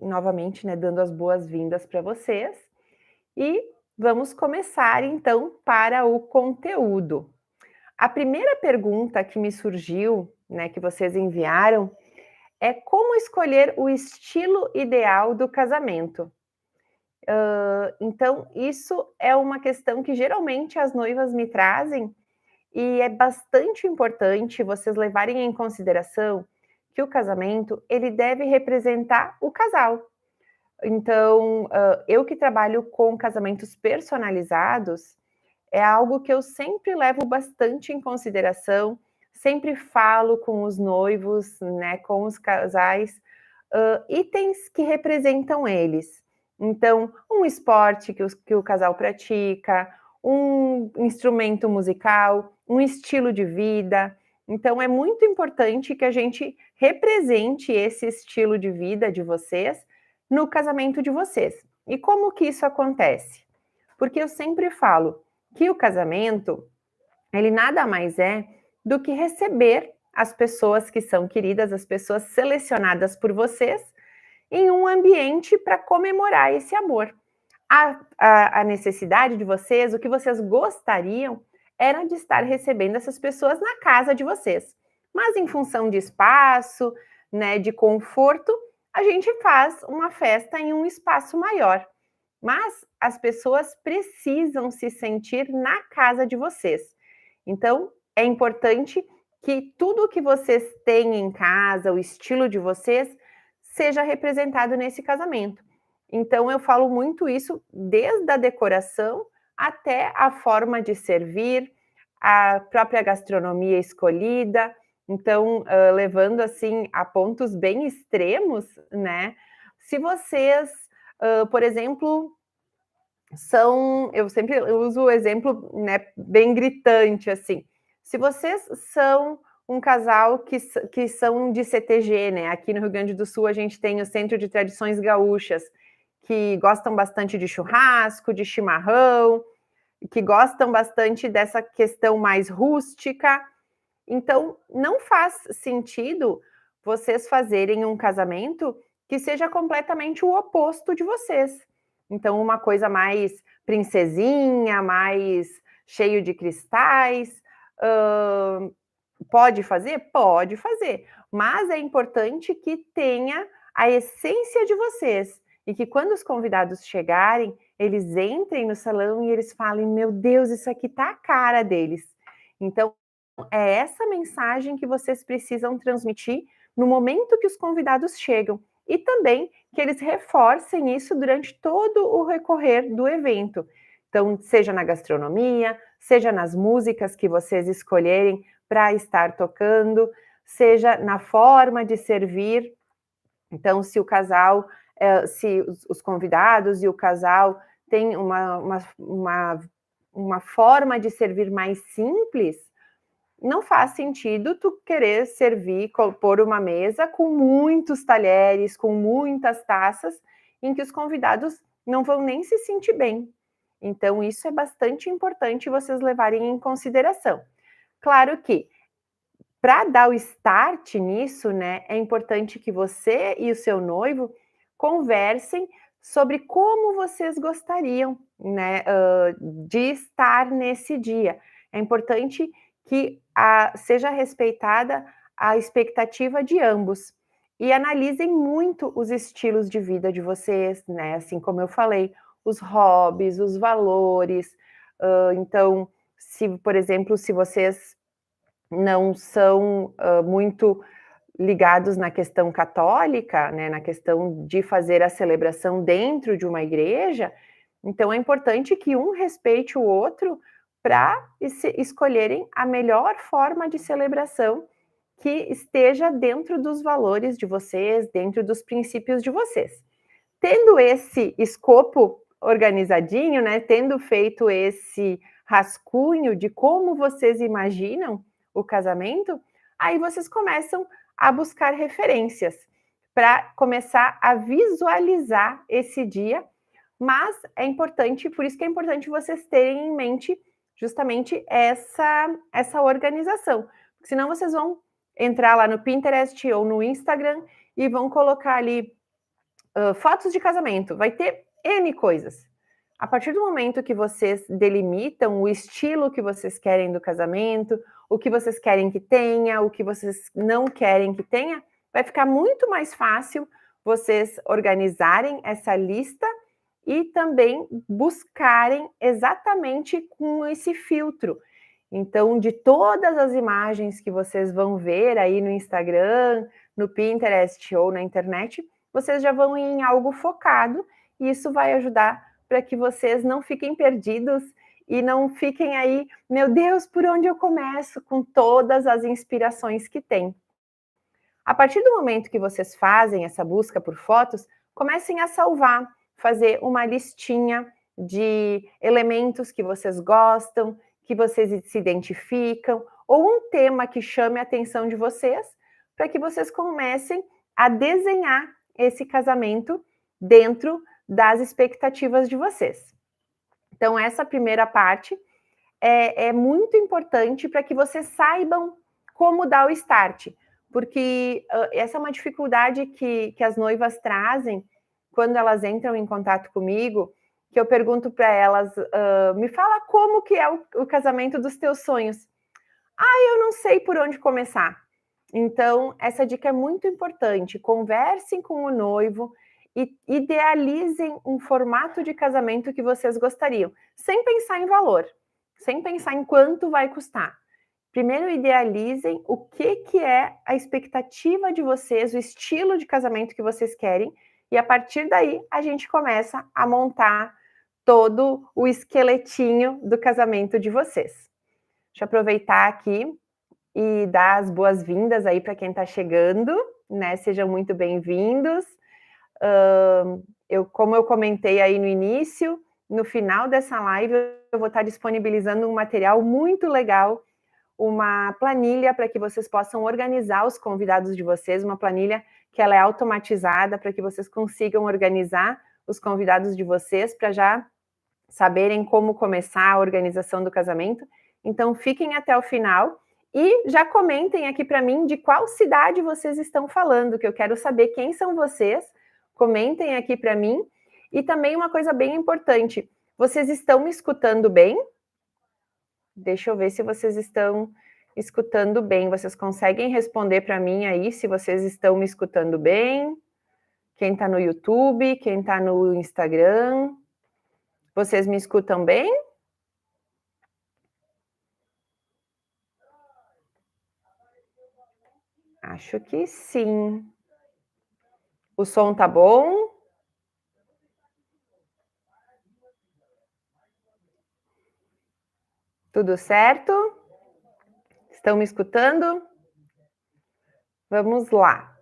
novamente, né, dando as boas-vindas para vocês e vamos começar então para o conteúdo. A primeira pergunta que me surgiu, né, que vocês enviaram, é como escolher o estilo ideal do casamento. Então, isso é uma questão que geralmente as noivas me trazem e é bastante importante vocês levarem em consideração que o casamento ele deve representar o casal. Então, eu que trabalho com casamentos personalizados, é algo que eu sempre levo bastante em consideração, sempre falo com os noivos, né, com os casais, itens que representam eles. Então, um esporte que o casal pratica, um instrumento musical, um estilo de vida. Então, é muito importante que a gente represente esse estilo de vida de vocês no casamento de vocês. E como que isso acontece? Porque eu sempre falo que o casamento, ele nada mais é do que receber as pessoas que são queridas, as pessoas selecionadas por vocês, em um ambiente para comemorar esse amor. A necessidade de vocês, o que vocês gostariam, era de estar recebendo essas pessoas na casa de vocês. Mas em função de espaço, né, de conforto, a gente faz uma festa em um espaço maior. Mas as pessoas precisam se sentir na casa de vocês. Então, é importante que tudo que vocês têm em casa, o estilo de vocês, seja representado nesse casamento. Então, eu falo muito isso desde a decoração até a forma de servir, a própria gastronomia escolhida. Então, levando assim a pontos bem extremos, né? Se vocês, por exemplo, eu sempre uso o exemplo, né, bem gritante, assim. Se vocês são um casal que são de CTG, né, aqui no Rio Grande do Sul a gente tem o Centro de Tradições Gaúchas, que gostam bastante de churrasco, de chimarrão, que gostam bastante dessa questão mais rústica. Então, não faz sentido vocês fazerem um casamento que seja completamente o oposto de vocês. Então, uma coisa mais princesinha, mais cheio de cristais. Pode fazer? Pode fazer. Mas é importante que tenha a essência de vocês. E que quando os convidados chegarem, eles entrem no salão e eles falem: Meu Deus, isso aqui tá a cara deles. Então, é essa mensagem que vocês precisam transmitir no momento que os convidados chegam e também que eles reforcem isso durante todo o recorrer do evento. Então, seja na gastronomia, seja nas músicas que vocês escolherem para estar tocando, seja na forma de servir. Então, se o casal, se os convidados e o casal têm uma forma de servir mais simples, não faz sentido tu querer servir, pôr uma mesa com muitos talheres, com muitas taças, em que os convidados não vão nem se sentir bem. Então, isso é bastante importante vocês levarem em consideração. Claro que, para dar o start nisso, né, é importante que você e o seu noivo conversem sobre como vocês gostariam, né, de estar nesse dia. É importante que seja respeitada a expectativa de ambos. E analisem muito os estilos de vida de vocês, né? Assim como eu falei, os hobbies, os valores. Então, se, por exemplo, se vocês não são muito ligados na questão católica, né, na questão de fazer a celebração dentro de uma igreja, então é importante que um respeite o outro para escolherem a melhor forma de celebração que esteja dentro dos valores de vocês, dentro dos princípios de vocês. Tendo esse escopo organizadinho, né, tendo feito esse rascunho de como vocês imaginam o casamento, aí vocês começam a buscar referências para começar a visualizar esse dia, mas é importante, por isso que é importante vocês terem em mente justamente essa organização, porque senão vocês vão entrar lá no Pinterest ou no Instagram e vão colocar ali fotos de casamento, vai ter N coisas. A partir do momento que vocês delimitam o estilo que vocês querem do casamento, o que vocês querem que tenha, o que vocês não querem que tenha, vai ficar muito mais fácil vocês organizarem essa lista e também buscarem exatamente com esse filtro. Então, de todas as imagens que vocês vão ver aí no Instagram, no Pinterest ou na internet, vocês já vão em algo focado e isso vai ajudar para que vocês não fiquem perdidos e não fiquem aí, meu Deus, por onde eu começo com todas as inspirações que tem. A partir do momento que vocês fazem essa busca por fotos, comecem a salvar, fazer uma listinha de elementos que vocês gostam, que vocês se identificam, ou um tema que chame a atenção de vocês, para que vocês comecem a desenhar esse casamento dentro das expectativas de vocês. Então, essa primeira parte é muito importante para que vocês saibam como dar o start, porque essa é uma dificuldade que as noivas trazem quando elas entram em contato comigo, que eu pergunto para elas, me fala como que é o casamento dos teus sonhos. Eu não sei por onde começar. Então, essa dica é muito importante. Conversem com o noivo e idealizem um formato de casamento que vocês gostariam, sem pensar em valor, sem pensar em quanto vai custar. Primeiro, idealizem o que é a expectativa de vocês, o estilo de casamento que vocês querem, e a partir daí a gente começa a montar todo o esqueletinho do casamento de vocês. Deixa eu aproveitar aqui e dar as boas-vindas aí para quem está chegando, né? Sejam muito bem-vindos. Como eu comentei aí no início, no final dessa live eu vou estar disponibilizando um material muito legal, uma planilha para que vocês possam organizar os convidados de vocês, uma planilha que ela é automatizada para que vocês consigam organizar os convidados de vocês para já saberem como começar a organização do casamento. Então fiquem até o final e já comentem aqui para mim de qual cidade vocês estão falando, que eu quero saber quem são vocês. Comentem aqui para mim. E também uma coisa bem importante, vocês estão me escutando bem? Deixa eu ver se vocês estão escutando bem. Vocês conseguem responder para mim aí se vocês estão me escutando bem? Quem está no YouTube, quem está no Instagram. Vocês me escutam bem? Acho que sim. O som tá bom? Tudo certo? Estão me escutando? Vamos lá.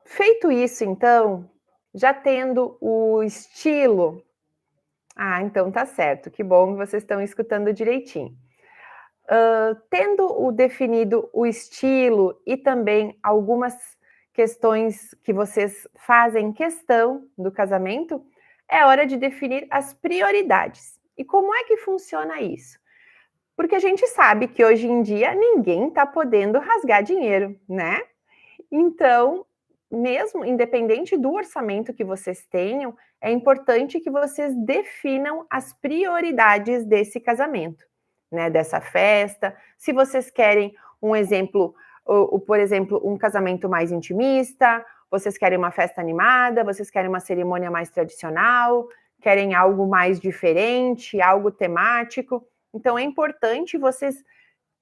Feito isso, então, já tendo o estilo... então tá certo, que bom que vocês estão escutando direitinho. Tendo definido o estilo e também algumas questões que vocês fazem questão do casamento, é hora de definir as prioridades. E como é que funciona isso? Porque a gente sabe que hoje em dia ninguém está podendo rasgar dinheiro, né? Então, mesmo independente do orçamento que vocês tenham, é importante que vocês definam as prioridades desse casamento, né? Dessa festa. Se vocês querem um exemplo, por exemplo, um casamento mais intimista, vocês querem uma festa animada, vocês querem uma cerimônia mais tradicional, querem algo mais diferente, algo temático. Então, é importante vocês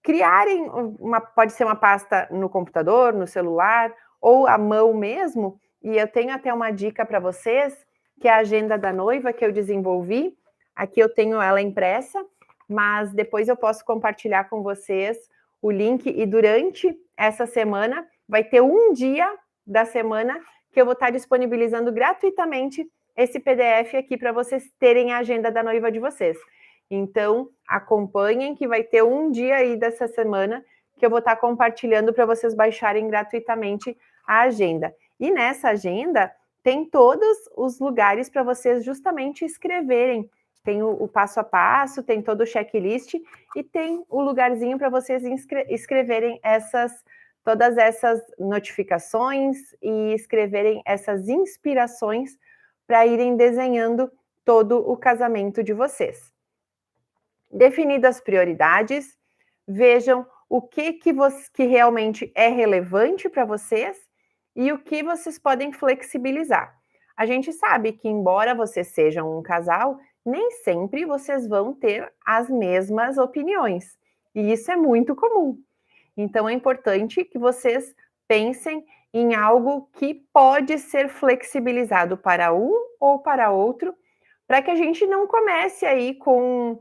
criarem pode ser uma pasta no computador, no celular, ou à mão mesmo, e eu tenho até uma dica para vocês, que é a agenda da noiva que eu desenvolvi. Aqui eu tenho ela impressa, mas depois eu posso compartilhar com vocês o link, e durante essa semana vai ter um dia da semana que eu vou estar disponibilizando gratuitamente esse PDF aqui para vocês terem a agenda da noiva de vocês. Então, acompanhem que vai ter um dia aí dessa semana que eu vou estar compartilhando para vocês baixarem gratuitamente a agenda. E nessa agenda tem todos os lugares para vocês justamente escreverem. Tem o passo a passo, tem todo o checklist e tem o lugarzinho para vocês escreverem essas todas essas notificações e escreverem essas inspirações para irem desenhando todo o casamento de vocês. Definidas as prioridades, vejam o que realmente é relevante para vocês e o que vocês podem flexibilizar. A gente sabe que, embora vocês sejam um casal, nem sempre vocês vão ter as mesmas opiniões. E isso é muito comum. Então é importante que vocês pensem em algo que pode ser flexibilizado para um ou para outro, para que a gente não comece aí com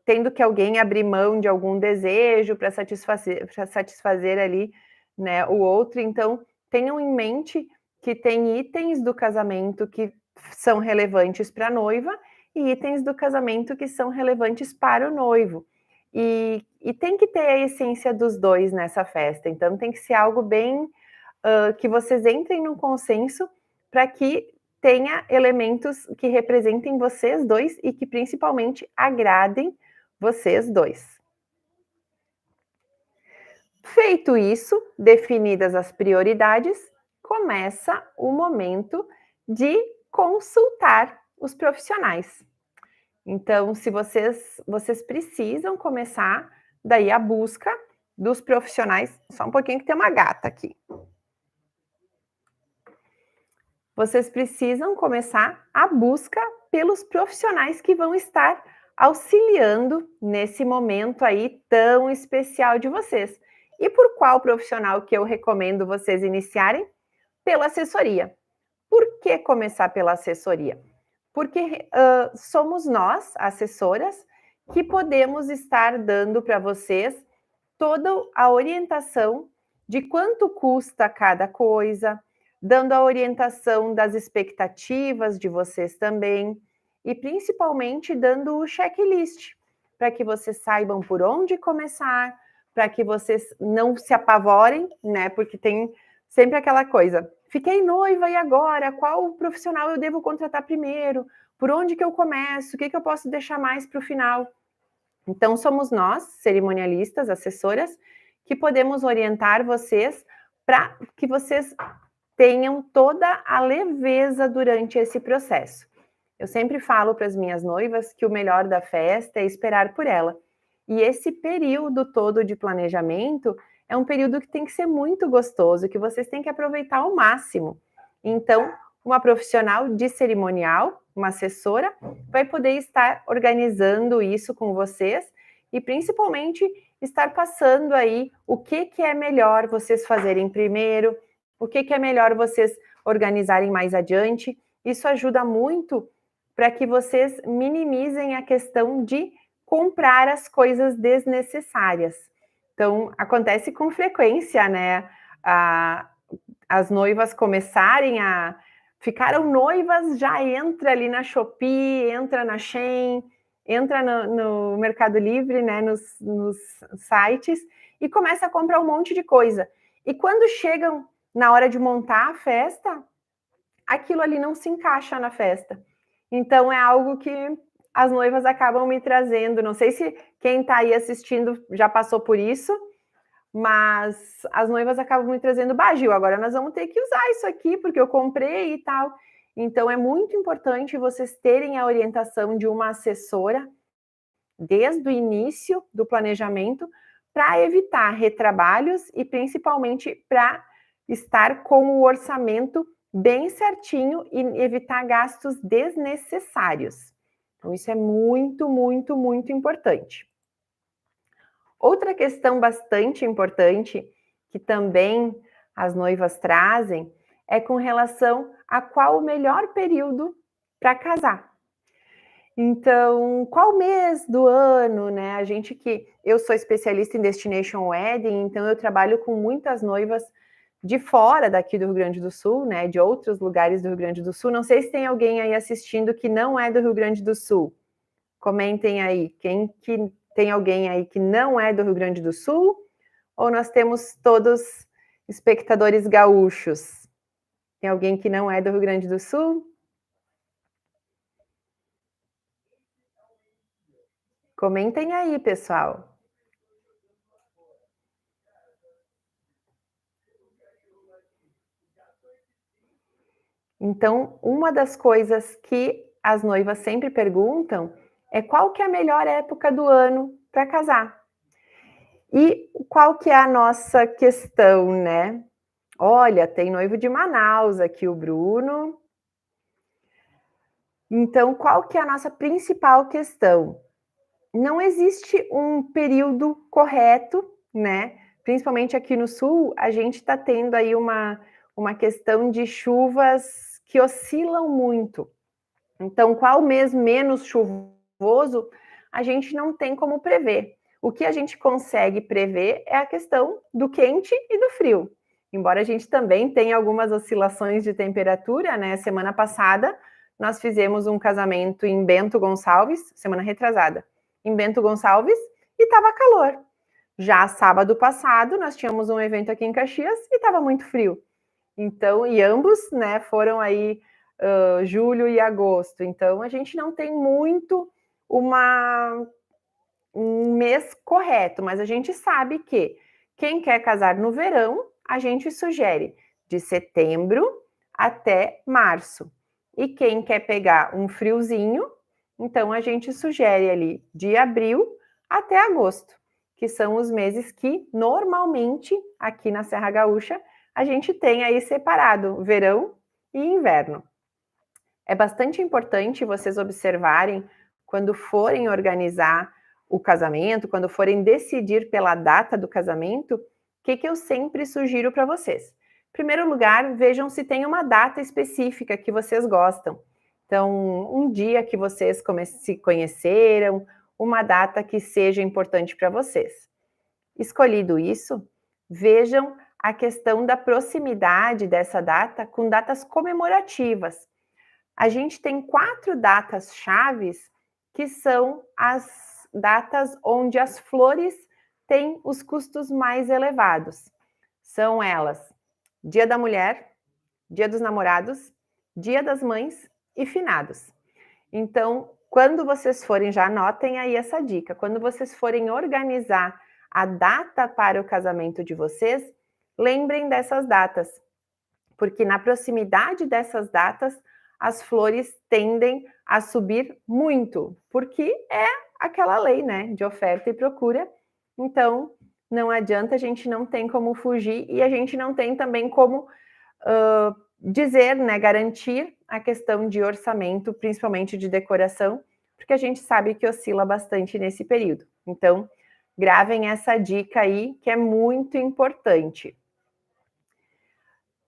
tendo que alguém abrir mão de algum desejo para satisfazer ali, né, o outro. Então tenham em mente que tem itens do casamento que são relevantes para a noiva e itens do casamento que são relevantes para o noivo. E tem que ter a essência dos dois nessa festa, então tem que ser algo bem que vocês entrem num consenso para que tenha elementos que representem vocês dois e que principalmente agradem vocês dois. Feito isso, definidas as prioridades, começa o momento de consultar os profissionais. Então, se vocês precisam começar daí a busca dos profissionais, só um pouquinho que tem uma gata aqui. Vocês precisam começar a busca pelos profissionais que vão estar auxiliando nesse momento aí tão especial de vocês. E por qual profissional que eu recomendo vocês iniciarem? Pela assessoria. Por que começar pela assessoria? Porque somos nós, assessoras, que podemos estar dando para vocês toda a orientação de quanto custa cada coisa, dando a orientação das expectativas de vocês também, e principalmente dando o checklist, para que vocês saibam por onde começar, para que vocês não se apavorem, né? Porque tem sempre aquela coisa, fiquei noiva e agora? Qual profissional eu devo contratar primeiro? Por onde que eu começo? O que eu posso deixar mais para o final? Então, somos nós, cerimonialistas, assessoras, que podemos orientar vocês para que vocês tenham toda a leveza durante esse processo. Eu sempre falo para as minhas noivas que o melhor da festa é esperar por ela. E esse período todo de planejamento é um período que tem que ser muito gostoso, que vocês têm que aproveitar ao máximo. Então, uma profissional de cerimonial, uma assessora, vai poder estar organizando isso com vocês e principalmente estar passando aí o que é melhor vocês fazerem primeiro, o que é melhor vocês organizarem mais adiante. Isso ajuda muito para que vocês minimizem a questão de comprar as coisas desnecessárias. Então, acontece com frequência, né? As noivas começarem a... Ficaram noivas, já entra ali na Shopee, entra na Shein, entra no Mercado Livre, né? Nos sites, e começa a comprar um monte de coisa. E quando chegam na hora de montar a festa, aquilo ali não se encaixa na festa. Então é algo que as noivas acabam me trazendo. Não sei se quem está aí assistindo já passou por isso, mas as noivas acabam me trazendo, Gil, agora nós vamos ter que usar isso aqui, porque eu comprei e tal. Então é muito importante vocês terem a orientação de uma assessora desde o início do planejamento para evitar retrabalhos e principalmente para estar com o orçamento bem certinho e evitar gastos desnecessários. Então, isso é muito, muito, muito importante. Outra questão bastante importante, que também as noivas trazem, é com relação a qual o melhor período para casar. Então, qual mês do ano, né? Eu sou especialista em Destination Wedding, então eu trabalho com muitas noivas de fora daqui do Rio Grande do Sul, né? De outros lugares do Rio Grande do Sul. Não sei se tem alguém aí assistindo que não é do Rio Grande do Sul. Comentem aí, tem alguém aí que não é do Rio Grande do Sul? Ou nós temos todos espectadores gaúchos? Tem alguém que não é do Rio Grande do Sul? Comentem aí, pessoal. Então, uma das coisas que as noivas sempre perguntam é qual que é a melhor época do ano para casar. E qual que é a nossa questão, né? Olha, tem noivo de Manaus aqui, o Bruno. Então, qual que é a nossa principal questão? Não existe um período correto, né? Principalmente aqui no sul, a gente está tendo aí uma questão de chuvas que oscilam muito. Então, qual mês menos chuvoso, a gente não tem como prever. O que a gente consegue prever é a questão do quente e do frio. Embora a gente também tenha algumas oscilações de temperatura, né? Semana passada, nós fizemos um casamento em Bento Gonçalves, semana retrasada, em Bento Gonçalves, e estava calor. Já sábado passado, nós tínhamos um evento aqui em Caxias e estava muito frio. Então, e ambos, né, foram aí julho e agosto. Então, a gente não tem muito um mês correto, mas a gente sabe que quem quer casar no verão, a gente sugere de setembro até março. E quem quer pegar um friozinho, então a gente sugere ali de abril até agosto, que são os meses que normalmente aqui na Serra Gaúcha a gente tem aí separado verão e inverno. É bastante importante vocês observarem quando forem organizar o casamento, quando forem decidir pela data do casamento, o que eu sempre sugiro para vocês? Em primeiro lugar, vejam se tem uma data específica que vocês gostam. Então, um dia que vocês se conheceram, uma data que seja importante para vocês. Escolhido isso, vejam a questão da proximidade dessa data com datas comemorativas. A gente tem 4 datas chaves que são as datas onde as flores têm os custos mais elevados. São elas: Dia da Mulher, Dia dos Namorados, Dia das Mães e Finados. Então, quando vocês forem, já anotem aí essa dica, quando vocês forem organizar a data para o casamento de vocês, lembrem dessas datas, porque na proximidade dessas datas, as flores tendem a subir muito, porque é aquela lei, né, de oferta e procura. Então, não adianta, a gente não tem como fugir e a gente não tem também como dizer, né, garantir a questão de orçamento, principalmente de decoração, porque a gente sabe que oscila bastante nesse período. Então, gravem essa dica aí, que é muito importante.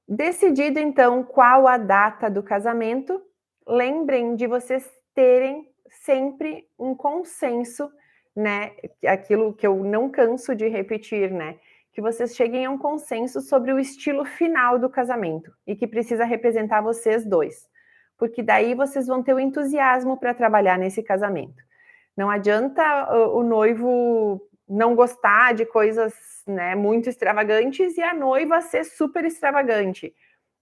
Decidido, então, qual a data do casamento, lembrem de vocês terem sempre um consenso, né? Aquilo que eu não canso de repetir, né? Que vocês cheguem a um consenso sobre o estilo final do casamento e que precisa representar vocês dois, porque daí vocês vão ter o entusiasmo para trabalhar nesse casamento. Não adianta o noivo não gostar de coisas, né, muito extravagantes e a noiva ser super extravagante.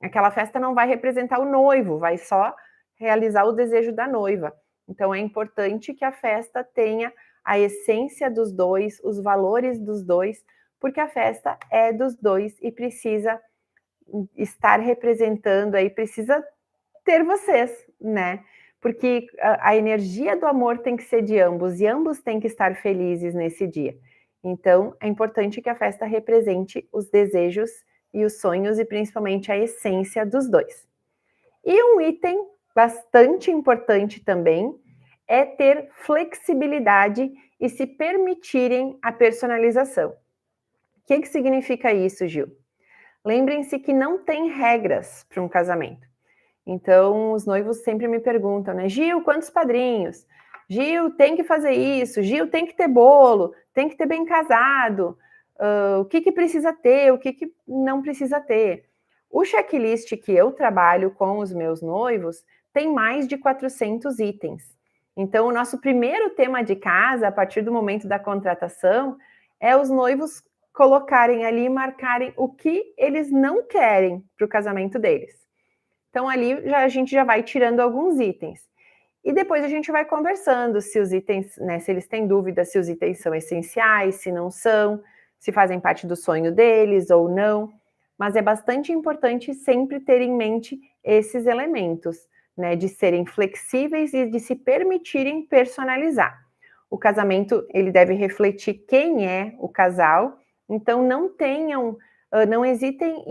Aquela festa não vai representar o noivo, vai só realizar o desejo da noiva. Então é importante que a festa tenha a essência dos dois, os valores dos dois, porque a festa é dos dois e precisa estar representando aí, precisa ter vocês, né? Porque a energia do amor tem que ser de ambos e ambos têm que estar felizes nesse dia. Então, é importante que a festa represente os desejos e os sonhos e principalmente a essência dos dois. E um item bastante importante também é ter flexibilidade e se permitirem a personalização. O que significa isso, Gil? Lembrem-se que não tem regras para um casamento. Então, os noivos sempre me perguntam, né? Gil, quantos padrinhos? Gil, tem que fazer isso. Gil, tem que ter bolo. Tem que ter bem casado. O que precisa ter? O que não precisa ter? O checklist que eu trabalho com os meus noivos tem mais de 400 itens. Então, o nosso primeiro tema de casa, a partir do momento da contratação, é os noivos colocarem ali e marcarem o que eles não querem para o casamento deles. Então, ali a gente já vai tirando alguns itens. E depois a gente vai conversando se os itens, né, se eles têm dúvida se os itens são essenciais, se não são, se fazem parte do sonho deles ou não. mas é bastante importante sempre ter em mente esses elementos, né, de serem flexíveis e de se permitirem personalizar. O casamento, ele deve refletir quem é o casal, então não hesitem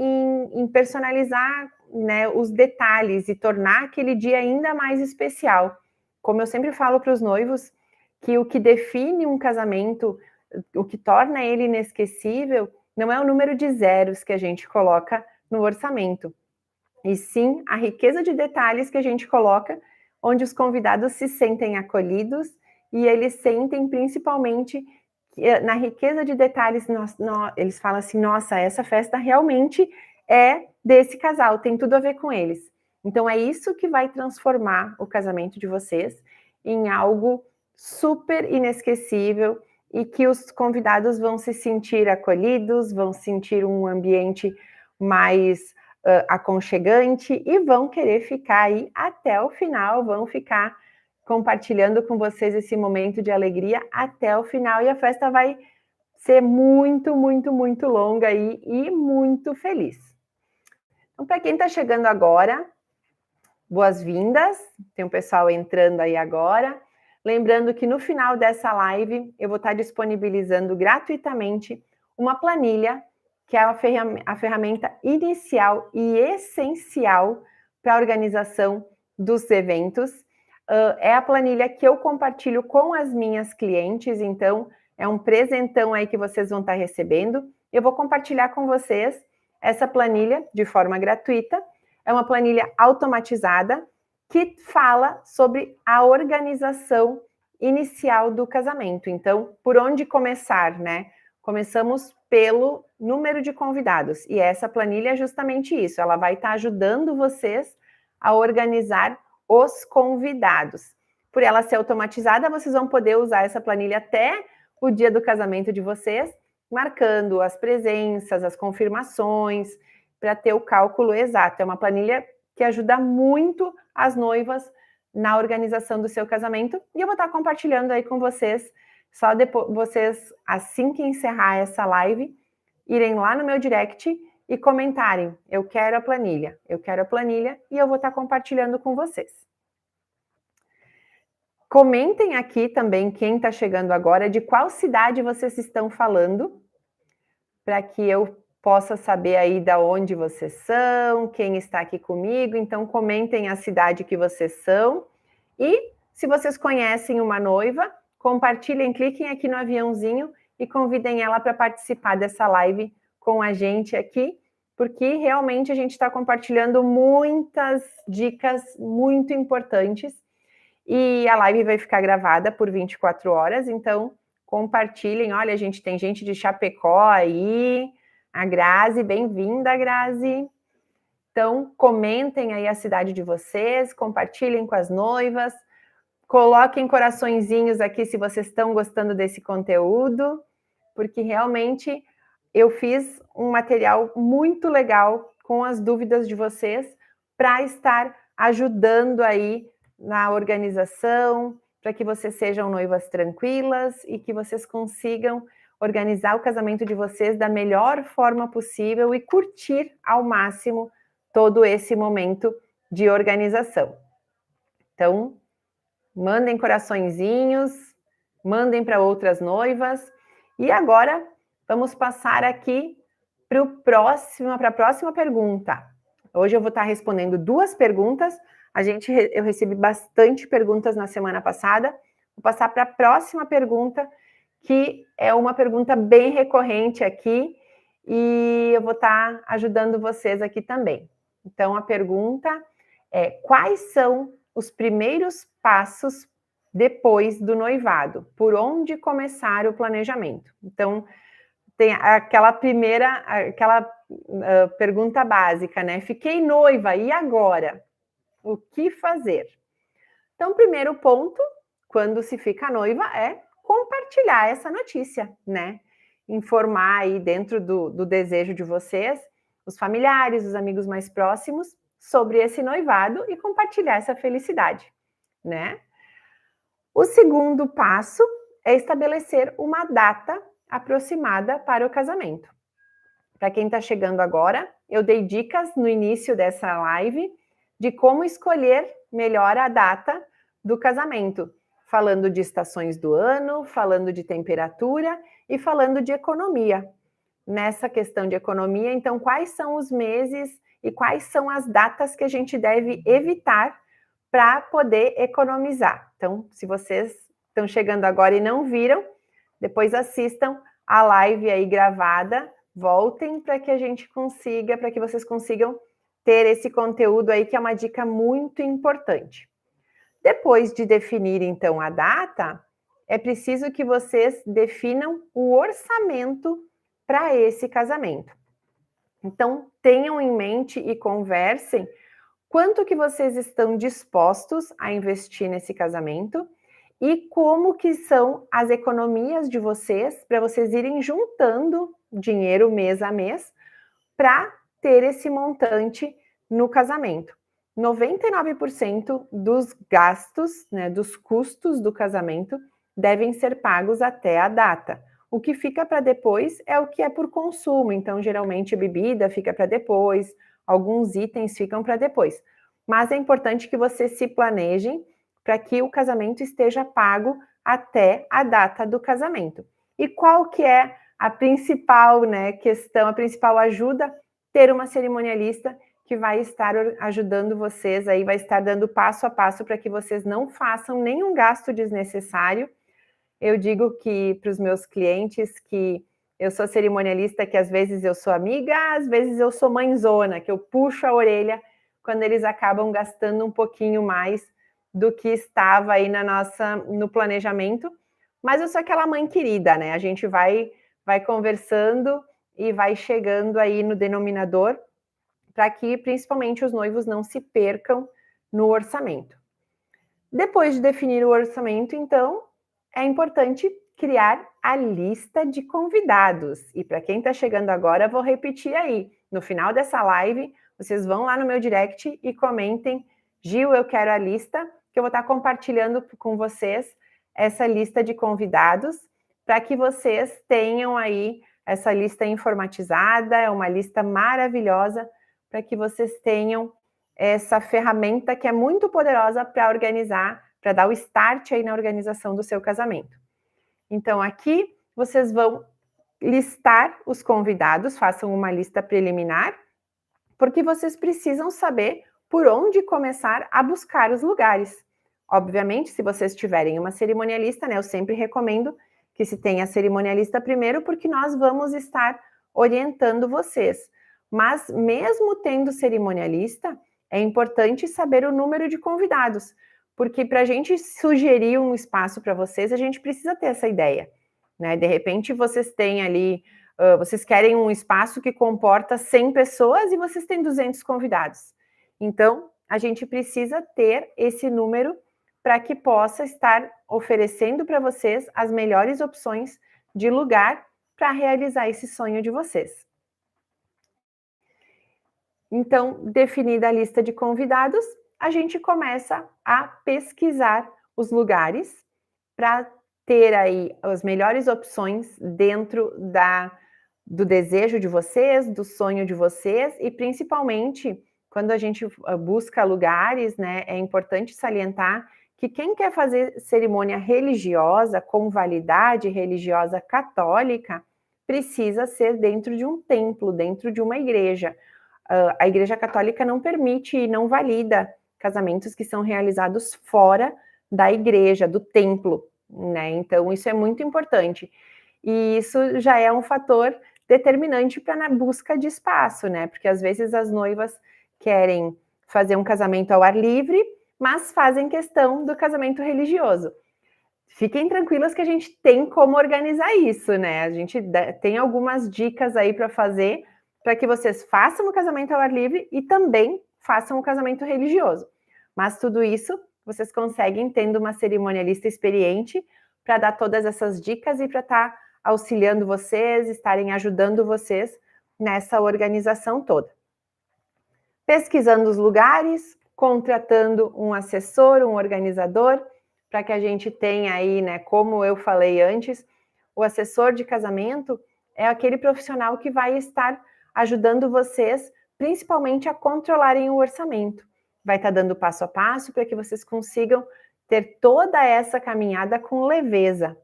em personalizar, né, os detalhes e tornar aquele dia ainda mais especial. Como eu sempre falo para os noivos, que o que define um casamento, o que torna ele inesquecível, não é o número de zeros que a gente coloca no orçamento, e sim a riqueza de detalhes que a gente coloca, onde os convidados se sentem acolhidos e eles sentem principalmente na riqueza de detalhes, eles falam assim, nossa, essa festa realmente é desse casal, tem tudo a ver com eles. Então é isso que vai transformar o casamento de vocês em algo super inesquecível e que os convidados vão se sentir acolhidos, vão sentir um ambiente mais aconchegante e vão querer ficar aí até o final, vão ficar compartilhando com vocês esse momento de alegria até o final e a festa vai ser muito, muito, muito longa aí e muito feliz. Então, para quem está chegando agora, boas-vindas, tem um pessoal entrando aí agora. Lembrando que no final dessa live eu vou estar disponibilizando gratuitamente uma planilha que é a ferramenta inicial e essencial para a organização dos eventos. É a planilha que eu compartilho com as minhas clientes, então é um presentão aí que vocês vão estar recebendo. Eu vou compartilhar com vocês essa planilha de forma gratuita. É uma planilha automatizada que fala sobre a organização inicial do casamento. Então, por onde começar, né? Começamos pelo número de convidados. E essa planilha é justamente isso. Ela vai estar ajudando vocês a organizar os convidados. Por ela ser automatizada, vocês vão poder usar essa planilha até o dia do casamento de vocês, marcando as presenças, as confirmações, para ter o cálculo exato. É uma planilha que ajuda muito as noivas na organização do seu casamento. E eu vou estar compartilhando aí com vocês, só depois, vocês, assim que encerrar essa live, irem lá no meu direct e comentarem, eu quero a planilha, e eu vou estar compartilhando com vocês. Comentem aqui também, quem está chegando agora, de qual cidade vocês estão falando, para que eu possa saber aí da onde vocês são, quem está aqui comigo. Então, comentem a cidade que vocês são. E, se vocês conhecem uma noiva, compartilhem, cliquem aqui no aviãozinho e convidem ela para participar dessa live com a gente aqui, porque realmente a gente está compartilhando muitas dicas muito importantes e a live vai ficar gravada por 24 horas, então compartilhem. Olha, gente, tem gente de Chapecó aí, a Grazi, bem-vinda, Grazi. Então, comentem aí a cidade de vocês, compartilhem com as noivas, coloquem coraçõezinhos aqui se vocês estão gostando desse conteúdo, porque realmente eu fiz um material muito legal com as dúvidas de vocês para estar ajudando aí na organização, para que vocês sejam noivas tranquilas e que vocês consigam organizar o casamento de vocês da melhor forma possível e curtir ao máximo todo esse momento de organização. Então, mandem coraçõezinhos, mandem para outras noivas. E agora, vamos passar aqui para a próxima pergunta. Hoje eu vou estar respondendo 2 perguntas. Eu recebi bastante perguntas na semana passada. Vou passar para a próxima pergunta, que é uma pergunta bem recorrente aqui, e eu vou estar ajudando vocês aqui também. Então, a pergunta é: quais são os primeiros passos depois do noivado? Por onde começar o planejamento? Então, tem aquela pergunta básica, né? Fiquei noiva, e agora? O que fazer? Então, o primeiro ponto, quando se fica noiva, é compartilhar essa notícia, né? Informar aí dentro do desejo de vocês, os familiares, os amigos mais próximos, sobre esse noivado e compartilhar essa felicidade, né? O segundo passo é estabelecer uma data aproximada para o casamento. Para quem está chegando agora, eu dei dicas no início dessa live de como escolher melhor a data do casamento, falando de estações do ano, falando de temperatura e falando de economia. Nessa questão de economia, então, quais são os meses e quais são as datas que a gente deve evitar para poder economizar. Então, se vocês estão chegando agora e não viram, depois assistam a live aí gravada, voltem para que a gente consiga, para que vocês consigam ter esse conteúdo aí, que é uma dica muito importante. Depois de definir, então, a data, é preciso que vocês definam o orçamento para esse casamento. Então, tenham em mente e conversem quanto que vocês estão dispostos a investir nesse casamento e como que são as economias de vocês para vocês irem juntando dinheiro mês a mês para ter esse montante no casamento. 99% dos gastos, né, dos custos do casamento devem ser pagos até a data. O que fica para depois é o que é por consumo, então geralmente bebida fica para depois, alguns itens ficam para depois. Mas é importante que vocês se planejem para que o casamento esteja pago até a data do casamento. E qual que é a principal, né, questão, a principal ajuda? Ter uma cerimonialista que vai estar ajudando vocês aí, vai estar dando passo a passo para que vocês não façam nenhum gasto desnecessário. Eu digo que para os meus clientes que eu sou cerimonialista, que às vezes eu sou amiga, às vezes eu sou mãezona, que eu puxo a orelha quando eles acabam gastando um pouquinho mais do que estava aí no planejamento. Mas eu sou aquela mãe querida, né? A gente vai conversando e vai chegando aí no denominador para que principalmente os noivos não se percam no orçamento. Depois de definir o orçamento, então, é importante criar a lista de convidados. E para quem está chegando agora, vou repetir aí. No final dessa live, vocês vão lá no meu direct e comentem: Gil, eu quero a lista, que eu vou estar compartilhando com vocês essa lista de convidados, para que vocês tenham aí essa lista informatizada. É uma lista maravilhosa para que vocês tenham essa ferramenta que é muito poderosa para organizar, para dar o start aí na organização do seu casamento. Então, aqui vocês vão listar os convidados, façam uma lista preliminar, porque vocês precisam saber por onde começar a buscar os lugares. Obviamente, se vocês tiverem uma cerimonialista, né, eu sempre recomendo que se tenha cerimonialista primeiro, porque nós vamos estar orientando vocês. Mas mesmo tendo cerimonialista, é importante saber o número de convidados, porque para a gente sugerir um espaço para vocês, a gente precisa ter essa ideia, né? De repente vocês têm ali, vocês querem um espaço que comporta 100 pessoas e vocês têm 200 convidados. Então, a gente precisa ter esse número para que possa estar oferecendo para vocês as melhores opções de lugar para realizar esse sonho de vocês. Então, definida a lista de convidados, a gente começa a pesquisar os lugares para ter aí as melhores opções dentro do desejo de vocês, do sonho de vocês, e principalmente quando a gente busca lugares, né, é importante salientar que quem quer fazer cerimônia religiosa com validade religiosa católica precisa ser dentro de um templo, dentro de uma igreja. A Igreja Católica não permite e não valida casamentos que são realizados fora da igreja, do templo, né? Então, isso é muito importante. E isso já é um fator determinante para na busca de espaço, né? Porque às vezes as noivas querem fazer um casamento ao ar livre, mas fazem questão do casamento religioso. Fiquem tranquilas que a gente tem como organizar isso, né? A gente tem algumas dicas aí para fazer para que vocês façam o casamento ao ar livre e também façam o casamento religioso. Mas tudo isso vocês conseguem tendo uma cerimonialista experiente para dar todas essas dicas e para estar auxiliando vocês, estarem ajudando vocês nessa organização toda. Pesquisando os lugares, contratando um assessor, um organizador, para que a gente tenha aí, né, como eu falei antes, o assessor de casamento é aquele profissional que vai estar ajudando vocês, principalmente, a controlarem o orçamento. Vai estar dando passo a passo para que vocês consigam ter toda essa caminhada com leveza.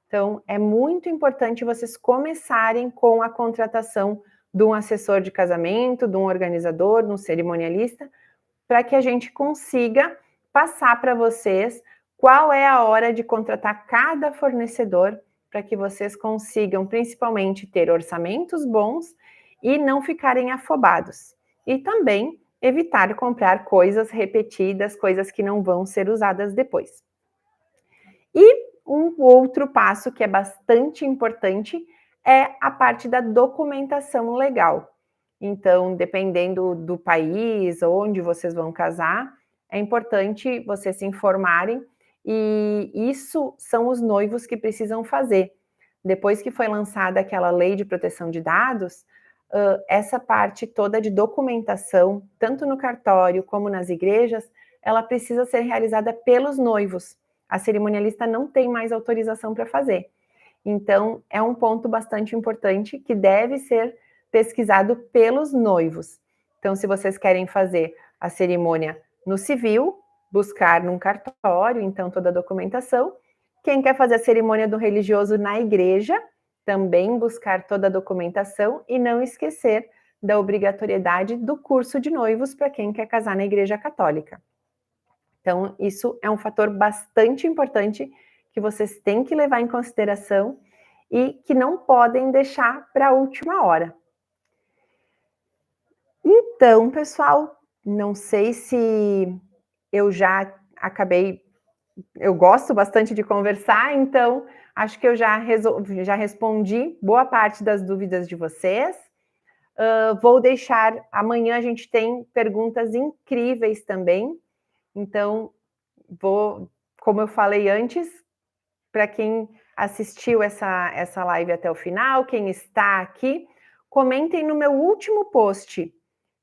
Então, é muito importante vocês começarem com a contratação de um assessor de casamento, de um organizador, de um cerimonialista, para que a gente consiga passar para vocês qual é a hora de contratar cada fornecedor, para que vocês consigam, principalmente, ter orçamentos bons e não ficarem afobados. E também evitar comprar coisas repetidas, coisas que não vão ser usadas depois. E um outro passo que é bastante importante é a parte da documentação legal. Então, dependendo do país onde vocês vão casar, é importante vocês se informarem, e isso são os noivos que precisam fazer. Depois que foi lançada aquela lei de proteção de dados, essa parte toda de documentação, tanto no cartório como nas igrejas, ela precisa ser realizada pelos noivos. A cerimonialista não tem mais autorização para fazer. Então, é um ponto bastante importante que deve ser pesquisado pelos noivos. Então, se vocês querem fazer a cerimônia no civil, buscar num cartório, então, toda a documentação. Quem quer fazer a cerimônia do religioso na igreja, também buscar toda a documentação e não esquecer da obrigatoriedade do curso de noivos para quem quer casar na igreja católica. Então, isso é um fator bastante importante que vocês têm que levar em consideração e que não podem deixar para a última hora. Então, pessoal, não sei se eu já acabei... Eu gosto bastante de conversar, então acho que eu já respondi boa parte das dúvidas de vocês. Vou deixar... Amanhã a gente tem perguntas incríveis também. Então, como eu falei antes, para quem assistiu essa live até o final, quem está aqui, comentem no meu último post,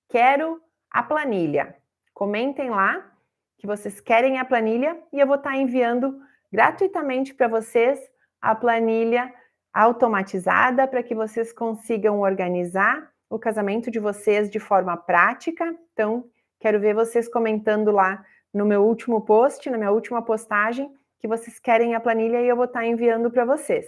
quero a planilha. Comentem lá que vocês querem a planilha e eu vou estar enviando gratuitamente para vocês a planilha automatizada para que vocês consigam organizar o casamento de vocês de forma prática. Então, quero ver vocês comentando lá no meu último post, na minha última postagem, que vocês querem a planilha e eu vou estar enviando para vocês.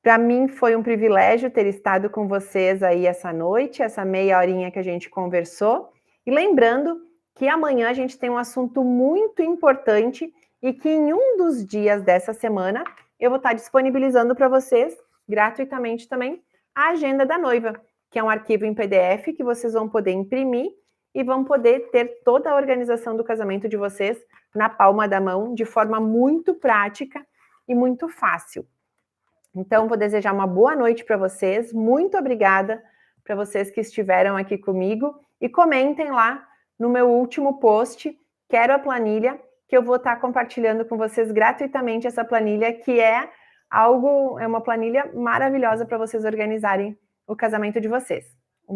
Para mim foi um privilégio ter estado com vocês aí essa noite, essa meia horinha que a gente conversou. E lembrando que amanhã a gente tem um assunto muito importante e que em um dos dias dessa semana eu vou estar disponibilizando para vocês, gratuitamente também, a agenda da noiva, que é um arquivo em PDF que vocês vão poder imprimir e vão poder ter toda a organização do casamento de vocês na palma da mão, de forma muito prática e muito fácil. Então, vou desejar uma boa noite para vocês. Muito obrigada para vocês que estiveram aqui comigo. E comentem lá no meu último post, quero a planilha, que eu vou estar compartilhando com vocês gratuitamente essa planilha, que é uma planilha maravilhosa para vocês organizarem o casamento de vocês.